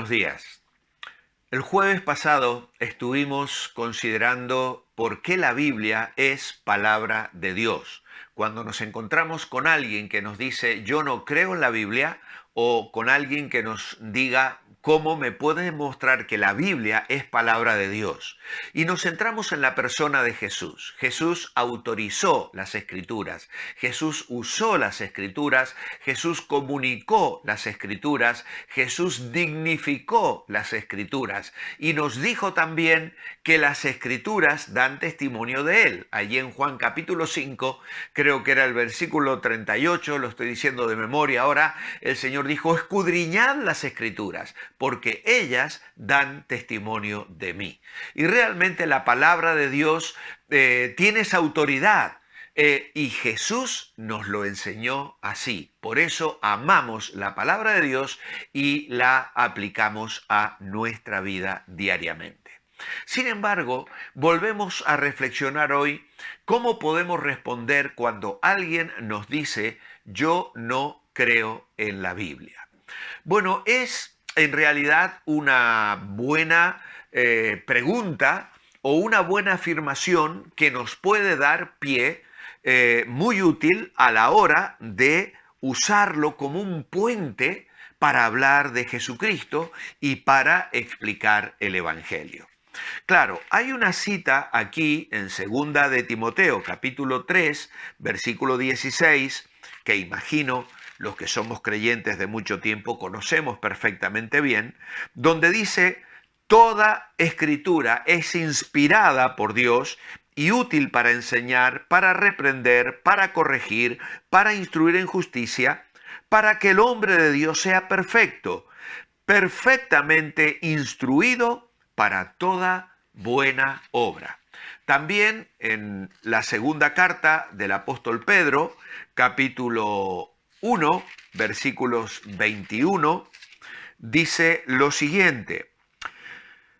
buenos días. El jueves pasado estuvimos considerando por qué la Biblia es palabra de Dios. Cuando nos encontramos con alguien que nos dice yo no creo en la Biblia, o con alguien que nos diga cómo me puede demostrar que la Biblia es palabra de Dios. Y nos centramos en la persona de Jesús. Jesús autorizó las Escrituras, Jesús usó las Escrituras, Jesús comunicó las Escrituras, Jesús dignificó las Escrituras y nos dijo también que las Escrituras dan testimonio de Él. Allí en Juan capítulo 5, creo que era el versículo 38, lo estoy diciendo de memoria ahora, el Señor dijo, escudriñad las Escrituras, porque ellas dan testimonio de mí. Y realmente la palabra de Dios tiene esa autoridad. Y Jesús nos lo enseñó así. Por eso amamos la palabra de Dios y la aplicamos a nuestra vida diariamente. Sin embargo, volvemos a reflexionar hoy cómo podemos responder cuando alguien nos dice yo no creo en la Biblia. Bueno, es en realidad una buena pregunta o una buena afirmación que nos puede dar pie muy útil a la hora de usarlo como un puente para hablar de Jesucristo y para explicar el Evangelio. Claro, hay una cita aquí en segunda de Timoteo, capítulo 3, versículo 16, que imagino los que somos creyentes de mucho tiempo conocemos perfectamente bien, donde dice, toda escritura es inspirada por Dios y útil para enseñar, para reprender, para corregir, para instruir en justicia, para que el hombre de Dios sea perfecto, perfectamente instruido para toda buena obra. También en la segunda carta del apóstol Pedro, capítulo 1, versículos 21, dice lo siguiente,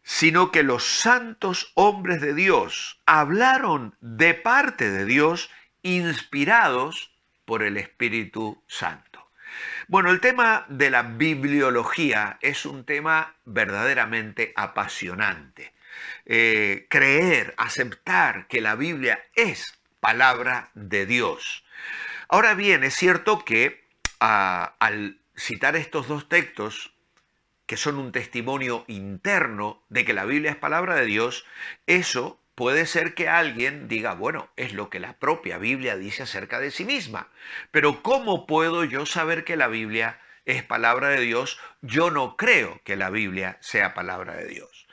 sino que los santos hombres de Dios hablaron de parte de Dios, inspirados por el Espíritu Santo. Bueno, el tema de la bibliología es un tema verdaderamente apasionante. Creer, aceptar que la Biblia es palabra de Dios. Ahora bien, es cierto que al citar estos dos textos, que son un testimonio interno de que la Biblia es palabra de Dios, eso puede ser que alguien diga, bueno, es lo que la propia Biblia dice acerca de sí misma. Pero ¿cómo puedo yo saber que la Biblia es palabra de Dios? Yo no creo que la Biblia sea palabra de Dios.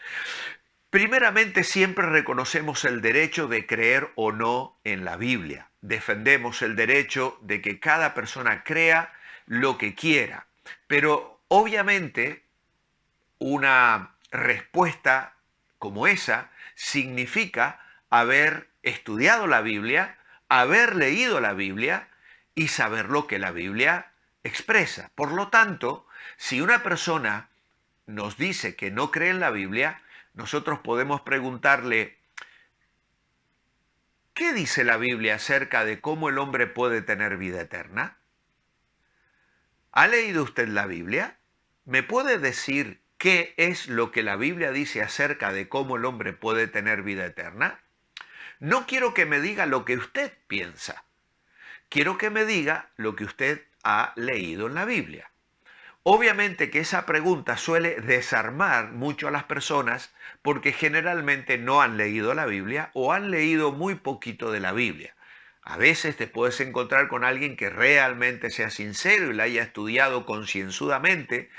Primeramente, siempre reconocemos el derecho de creer o no en la Biblia. Defendemos el derecho de que cada persona crea lo que quiera. Pero obviamente una respuesta como esa significa haber estudiado la Biblia, haber leído la Biblia y saber lo que la Biblia expresa. Por lo tanto, si una persona nos dice que no cree en la Biblia, nosotros podemos preguntarle, ¿qué dice la Biblia acerca de cómo el hombre puede tener vida eterna? ¿Ha leído usted la Biblia? ¿Me puede decir qué es lo que la Biblia dice acerca de cómo el hombre puede tener vida eterna? No quiero que me diga lo que usted piensa. Quiero que me diga lo que usted ha leído en la Biblia. Obviamente que esa pregunta suele desarmar mucho a las personas porque generalmente no han leído la Biblia o han leído muy poquito de la Biblia. A veces te puedes encontrar con alguien que realmente sea sincero y la haya estudiado concienzudamente,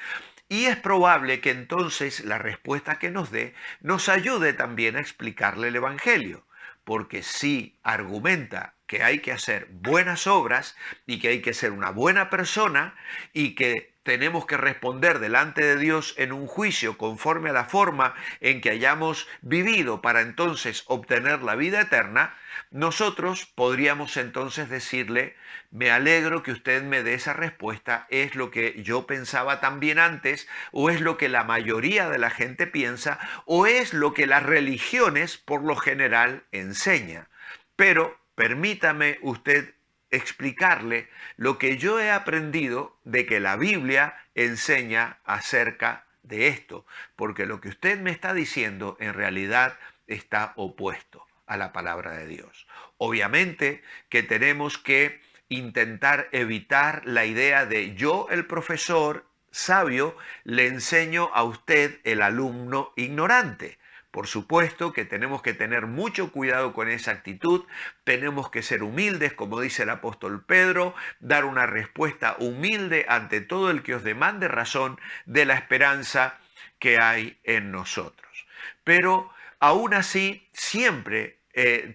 y es probable que entonces la respuesta que nos dé nos ayude también a explicarle el Evangelio, porque si argumenta que hay que hacer buenas obras y que hay que ser una buena persona y que tenemos que responder delante de Dios en un juicio conforme a la forma en que hayamos vivido para entonces obtener la vida eterna, nosotros podríamos entonces decirle, me alegro que usted me dé esa respuesta, es lo que yo pensaba también antes, o es lo que la mayoría de la gente piensa, o es lo que las religiones por lo general enseñan. Pero permítame usted explicarle lo que yo he aprendido de que la Biblia enseña acerca de esto, porque lo que usted me está diciendo en realidad está opuesto a la palabra de Dios. Obviamente que tenemos que intentar evitar la idea de yo, el profesor sabio, le enseño a usted, el alumno ignorante. Por supuesto que tenemos que tener mucho cuidado con esa actitud, tenemos que ser humildes, como dice el apóstol Pedro, dar una respuesta humilde ante todo el que os demande razón de la esperanza que hay en nosotros. Pero aún así, siempre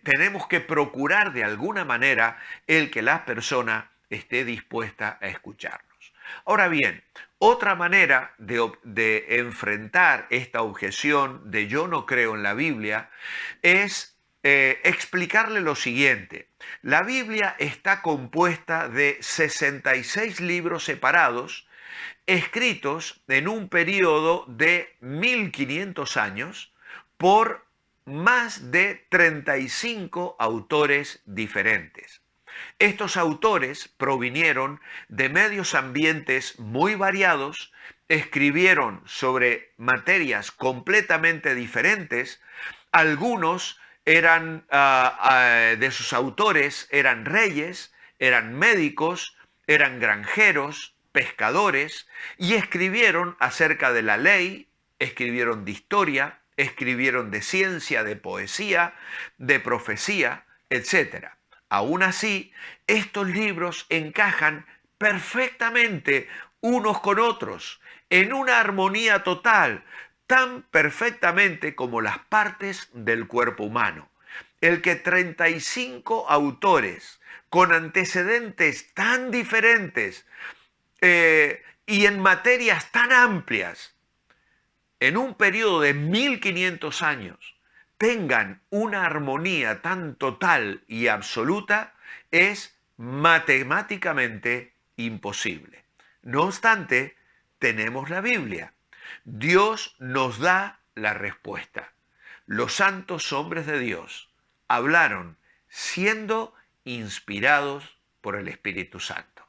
tenemos que procurar de alguna manera el que la persona esté dispuesta a escucharnos. Ahora bien, otra manera de enfrentar esta objeción de yo no creo en la Biblia es explicarle lo siguiente. La Biblia está compuesta de 66 libros separados, escritos en un periodo de 1500 años por más de 35 autores diferentes. Estos autores provinieron de medios ambientes muy variados, escribieron sobre materias completamente diferentes. Algunos eran, de sus autores eran reyes, eran médicos, eran granjeros, pescadores, y escribieron acerca de la ley, escribieron de historia, escribieron de ciencia, de poesía, de profecía, etc. Aún así, estos libros encajan perfectamente unos con otros, en una armonía total, tan perfectamente como las partes del cuerpo humano. El que 35 autores con antecedentes tan diferentes y en materias tan amplias, en un periodo de 1500 años, tengan una armonía tan total y absoluta, es matemáticamente imposible. No obstante, tenemos la Biblia. Dios nos da la respuesta. Los santos hombres de Dios hablaron siendo inspirados por el Espíritu Santo.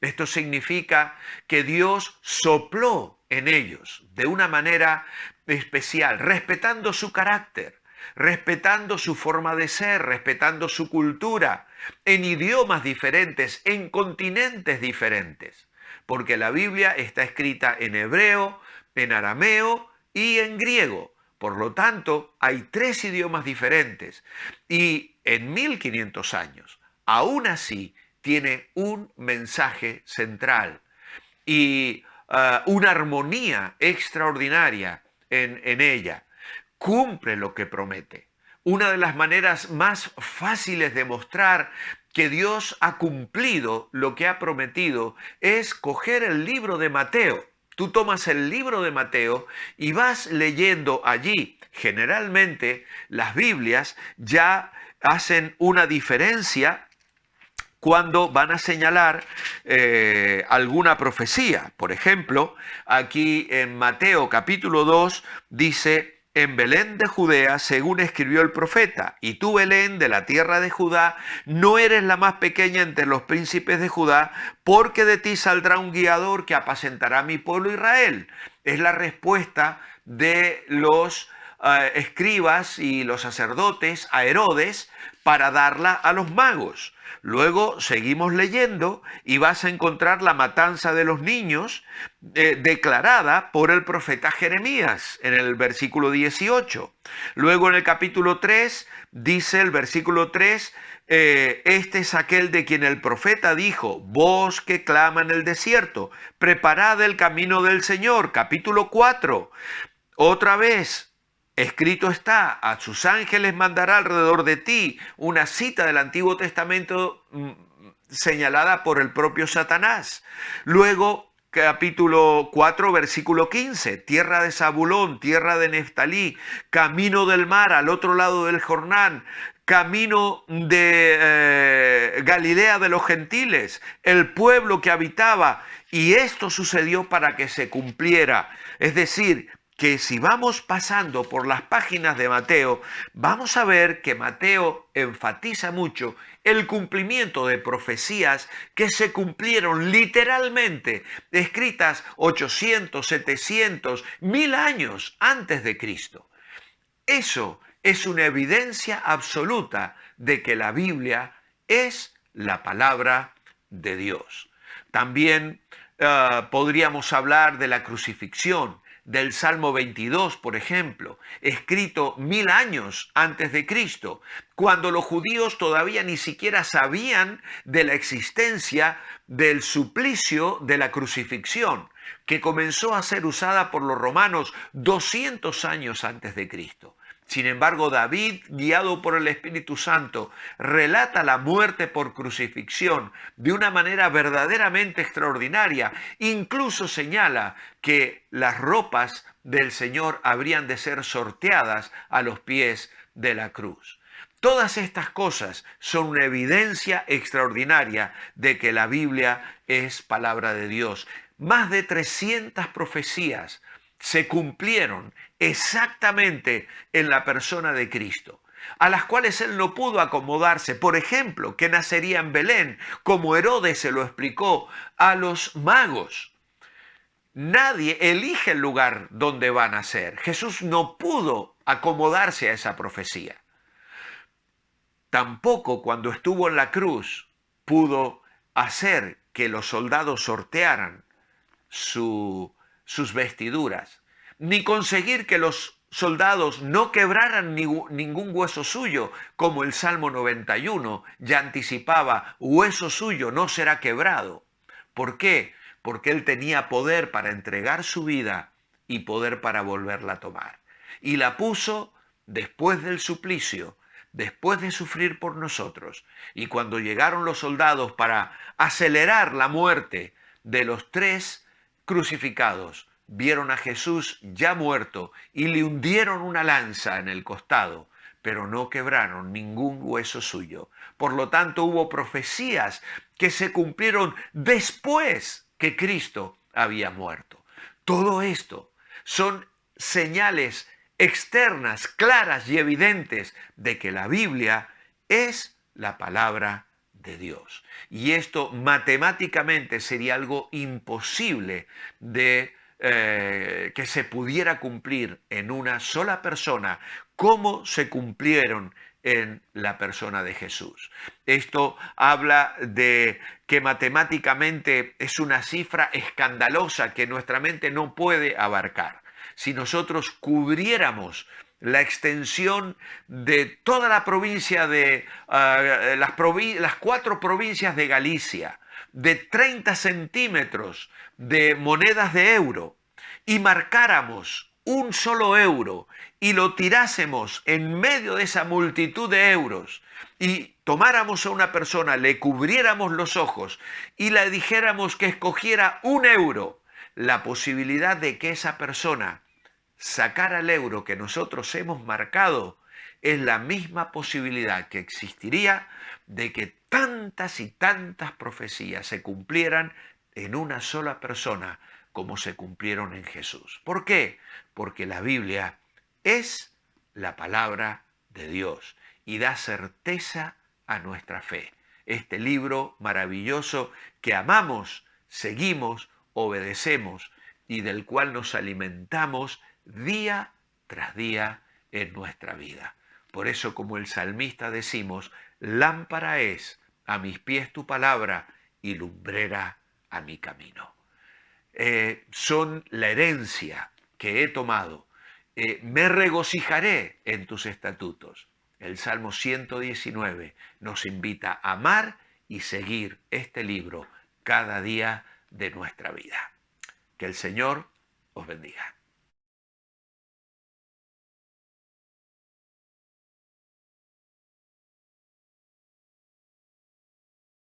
Esto significa que Dios sopló en ellos de una manera especial, respetando su carácter, respetando su forma de ser, respetando su cultura, en idiomas diferentes, en continentes diferentes, porque la Biblia está escrita en hebreo, en arameo y en griego. Por lo tanto, hay 3 idiomas diferentes y en 1500 años, aún así, tiene un mensaje central y una armonía extraordinaria en ella. Cumple lo que promete. Una de las maneras más fáciles de mostrar que Dios ha cumplido lo que ha prometido es coger el libro de Mateo. Tú tomas el libro de Mateo y vas leyendo allí. Generalmente las Biblias ya hacen una diferencia cuando van a señalar alguna profecía. Por ejemplo, aquí en Mateo capítulo 2 dice: en Belén de Judea, según escribió el profeta, y tú, Belén, de la tierra de Judá, no eres la más pequeña entre los príncipes de Judá, porque de ti saldrá un guiador que apacentará a mi pueblo Israel. Es la respuesta de los escribas y los sacerdotes a Herodes para darla a los magos. Luego seguimos leyendo y vas a encontrar la matanza de los niños declarada por el profeta Jeremías en el versículo 18. Luego en el capítulo 3 dice el versículo 3, este es aquel de quien el profeta dijo: voz que clama en el desierto, preparad el camino del Señor. Capítulo 4, otra vez: escrito está, a sus ángeles mandará alrededor de ti. Una cita del Antiguo Testamento señalada por el propio Satanás. Luego, capítulo 4, versículo 15, tierra de Zabulón, tierra de Neftalí, camino del mar al otro lado del Jordán, camino de Galilea de los gentiles, el pueblo que habitaba. Y esto sucedió para que se cumpliera. Es decir, que si vamos pasando por las páginas de Mateo, vamos a ver que Mateo enfatiza mucho el cumplimiento de profecías que se cumplieron literalmente, escritas 800, 700, 1000 años antes de Cristo. Eso es una evidencia absoluta de que la Biblia es la palabra de Dios. También podríamos hablar de la crucifixión, del Salmo 22, por ejemplo, escrito 1000 años antes de Cristo, cuando los judíos todavía ni siquiera sabían de la existencia del suplicio de la crucifixión, que comenzó a ser usada por los romanos 200 años antes de Cristo. Sin embargo, David, guiado por el Espíritu Santo, relata la muerte por crucifixión de una manera verdaderamente extraordinaria. Incluso señala que las ropas del Señor habrían de ser sorteadas a los pies de la cruz. Todas estas cosas son una evidencia extraordinaria de que la Biblia es palabra de Dios. Más de 300 profecías se cumplieron exactamente en la persona de Cristo, a las cuales él no pudo acomodarse. Por ejemplo, que nacería en Belén, como Herodes se lo explicó a los magos. Nadie elige el lugar donde va a nacer. Jesús no pudo acomodarse a esa profecía. Tampoco cuando estuvo en la cruz pudo hacer que los soldados sortearan sus vestiduras, ni conseguir que los soldados no quebraran ningún hueso suyo, como el Salmo 91 ya anticipaba: hueso suyo no será quebrado. ¿Por qué? Porque él tenía poder para entregar su vida y poder para volverla a tomar. Y la puso después del suplicio, después de sufrir por nosotros. Y cuando llegaron los soldados para acelerar la muerte de los 3 crucificados, vieron a Jesús ya muerto y le hundieron una lanza en el costado, pero no quebraron ningún hueso suyo. Por lo tanto, hubo profecías que se cumplieron después que Cristo había muerto. Todo esto son señales externas, claras y evidentes de que la Biblia es la palabra de Dios. Y esto matemáticamente sería algo imposible de que se pudiera cumplir en una sola persona, como se cumplieron en la persona de Jesús. Esto habla de que matemáticamente es una cifra escandalosa que nuestra mente no puede abarcar. Si nosotros cubriéramos la extensión de toda la provincia de las 4 provincias de Galicia, de 30 centímetros de monedas de euro, y marcáramos un solo euro y lo tirásemos en medio de esa multitud de euros, y tomáramos a una persona, le cubriéramos los ojos y le dijéramos que escogiera un euro, la posibilidad de que esa persona sacara el euro que nosotros hemos marcado es la misma posibilidad que existiría de que tantas y tantas profecías se cumplieran en una sola persona como se cumplieron en Jesús. ¿Por qué? Porque la Biblia es la palabra de Dios y da certeza a nuestra fe. Este libro maravilloso que amamos, seguimos, obedecemos y del cual nos alimentamos día tras día en nuestra vida. Por eso, como el salmista decimos, lámpara es a mis pies tu palabra y lumbrera a mi camino. Son la herencia que he tomado. Me regocijaré en tus estatutos. El Salmo 119 nos invita a amar y seguir este libro cada día de nuestra vida. Que el Señor os bendiga.